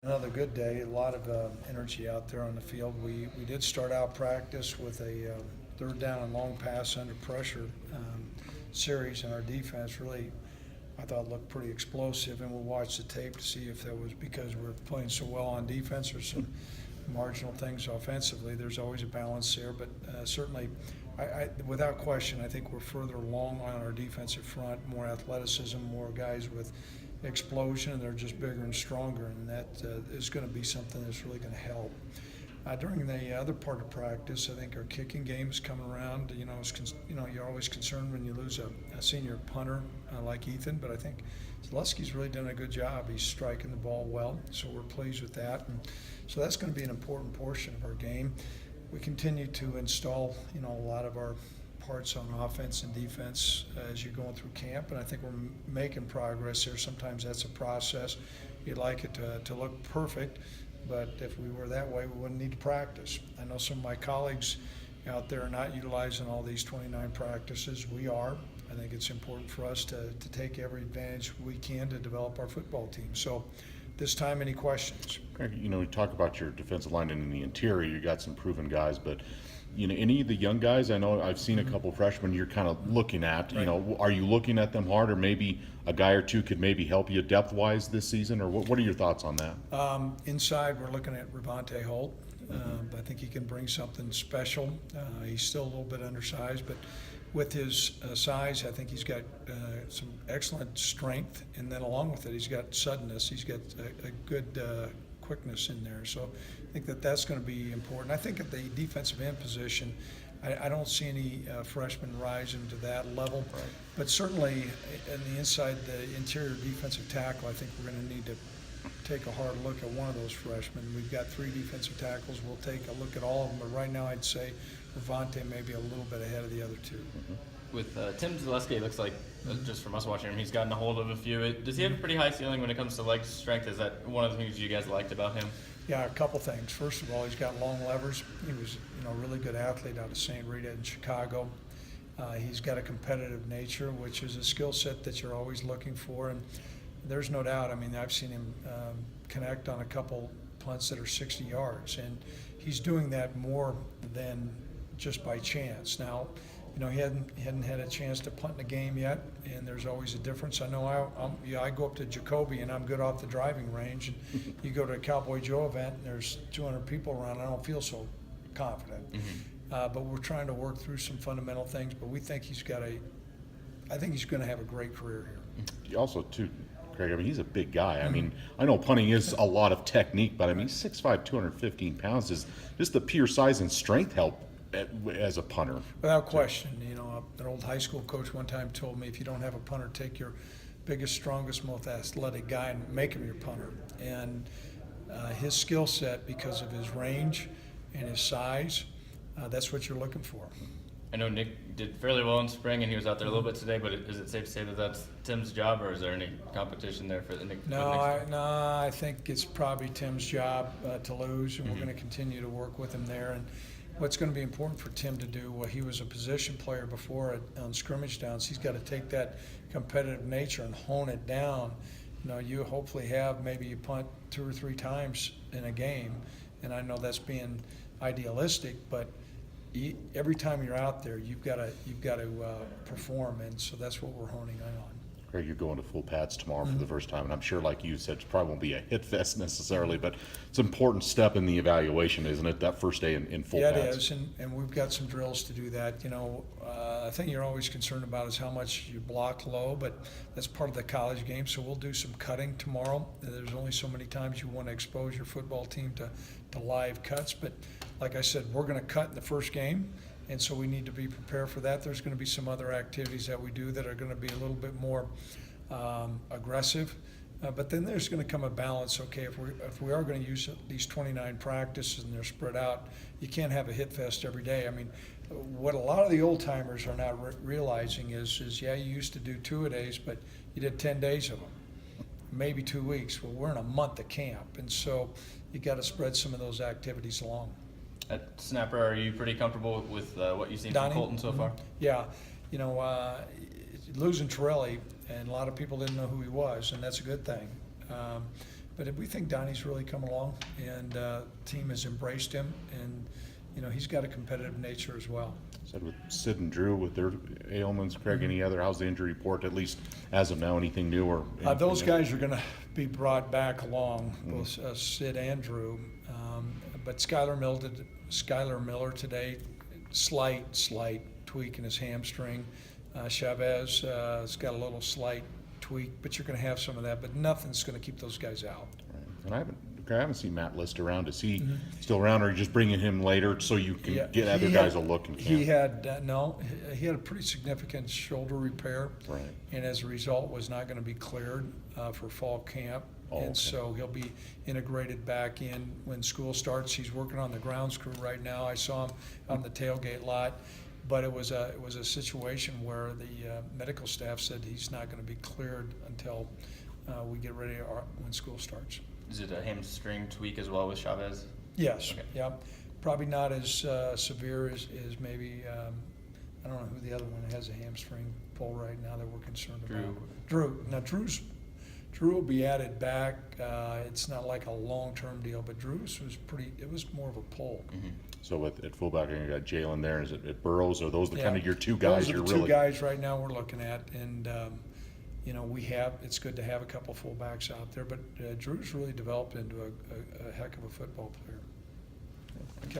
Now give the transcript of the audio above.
Another good day, a lot of energy out there on the field. We did start out practice with a third down and long pass under pressure series, and our defense really, I thought, looked pretty explosive, and we'll watch the tape to see if that was because we're playing so well on defense or some marginal things offensively. There's always a balance there, but certainly, without question, I think we're further along on our defensive front, more athleticism, more guys with explosion, and they're just bigger and stronger, and that is going to be something that's really going to help. During the other part of practice, I think our kicking game is coming around. You're always concerned when you lose a senior punter like Ethan, but I think Zaleski's really done a good job. He's striking the ball well, so we're pleased with that. And so that's going to be an important portion of our game. We continue to install, a lot of our parts on offense and defense as you're going through camp, and I think we're making progress there. Sometimes that's a process. You'd like it to look perfect, but if we were that way, we wouldn't need to practice. I know some of my colleagues out there are not utilizing all these 29 practices. We are. I think it's important for us to take every advantage we can to develop our football team. So this time, any questions? Craig, we talk about your defensive line and in the interior, you got some proven guys, but any of the young guys, I know I've seen a couple of freshmen you're kind of looking at, Right. Are you looking at them hard, or maybe a guy or two could maybe help you depth-wise this season, or what are your thoughts on that? Inside, we're looking at Ravonte Holt. I think he can bring something special. He's still a little bit undersized, but with his size, I think he's got some excellent strength, and then along with it, he's got suddenness. He's got a good quickness in there. So I think that's going to be important. I think at the defensive end position, I don't see any freshmen rising to that level. Right. But certainly in the inside, the interior defensive tackle, I think we're going to need to take a hard look at one of those freshmen. We've got 3 defensive tackles. We'll take a look at all of them. But right now I'd say Ravonte may be a little bit ahead of the other 2. With Tim Zaleski, it looks like, just from us watching him, he's gotten a hold of a few. Does he have a pretty high ceiling when it comes to leg strength? Is that one of the things you guys liked about him? Yeah, a couple things. First of all, he's got long levers. He was, a really good athlete out of St. Rita in Chicago. He's got a competitive nature, which is a skill set that you're always looking for. And there's no doubt. I mean, I've seen him connect on a couple punts that are 60 yards, and he's doing that more than just by chance. Now, he hadn't had a chance to punt in a game yet, and there's always a difference. I know I go up to Jacoby, and I'm good off the driving range, and you go to a Cowboy Joe event, and there's 200 people around, I don't feel so confident. But we're trying to work through some fundamental things, but we think I think he's going to have a great career here. Also, too, Craig, he's a big guy. I know punting is a lot of technique, but he's 6'5", 215 pounds. Does just the pure size and strength help as a punter? Without question. An old high school coach one time told me, if you don't have a punter, take your biggest, strongest, most athletic guy and make him your punter. And his skill set, because of his range and his size, that's what you're looking for. I know Nick did fairly well in spring, and he was out there a little bit today, but is it safe to say that that's Tim's job, or is there any competition there for the Nick? No, I think it's probably Tim's job to lose, and we're going to continue to work with him there. And what's going to be important for Tim to do, he was a position player before on scrimmage downs. He's got to take that competitive nature and hone it down. You hopefully maybe you punt 2 or 3 times in a game, and I know that's being idealistic, but every time you're out there, you've got to perform, and so that's what we're honing in on. Craig, you're going to full pads tomorrow for the first time, and I'm sure, like you said, it probably won't be a hit fest necessarily, but it's an important step in the evaluation, isn't it, that first day in full pads? Yeah, it is, and we've got some drills to do that. A thing you're always concerned about is how much you block low, but that's part of the college game, so we'll do some cutting tomorrow. There's only so many times you want to expose your football team to live cuts, but like I said, we're going to cut in the first game, and so we need to be prepared for that. There's going to be some other activities that we do that are going to be a little bit more aggressive, but then there's going to come a balance. Okay, if we are going to use these 29 practices and they're spread out, you can't have a hit fest every day. What a lot of the old timers are not realizing is you used to do 2-a-days, but you did 10 days of them, maybe 2 weeks. Well, we're in a month of camp, and so you got to spread some of those activities along. At snapper, are you pretty comfortable with what you've seen Donnie? from Colton so far? Yeah, losing Torelli, and a lot of people didn't know who he was, and that's a good thing. But we think Donnie's really come along, and team has embraced him, and he's got a competitive nature as well. Said with Sid and Drew with their ailments, Craig, any other, how's the injury report, at least as of now, anything new? Or Those guys are going to be brought back along, both Sid and Drew. But Skylar Miller today, slight tweak in his hamstring. Chavez has got a little slight tweak, but you're going to have some of that, but nothing's going to keep those guys out. Right. And I haven't seen Matt List around. Is he still around, or are you just bringing him later so you can get other guys a look in camp? He had he had a pretty significant shoulder repair, Right. and as a result was not going to be cleared for fall camp. Oh, and okay. so he'll be integrated back in when school starts. He's working on the grounds crew right now. I saw him on the tailgate lot, but it was a situation where the medical staff said he's not going to be cleared until we get ready when school starts. Is it a hamstring tweak as well with Chavez? Yes. Okay. Yeah. Probably not as severe as maybe I don't know who the other one has a hamstring pull right now that we're concerned about. Drew. Now Drew will be added back. It's not like a long-term deal, but Drew's was it was more of a pull. Mm-hmm. So at fullback, you got Jalen there. Is it Burrows? Are those the Yeah. kind of your two guys Those are you're the really? two guys right now we're looking at, and it's good to have a couple fullbacks out there, but Drew's really developed into a heck of a football player.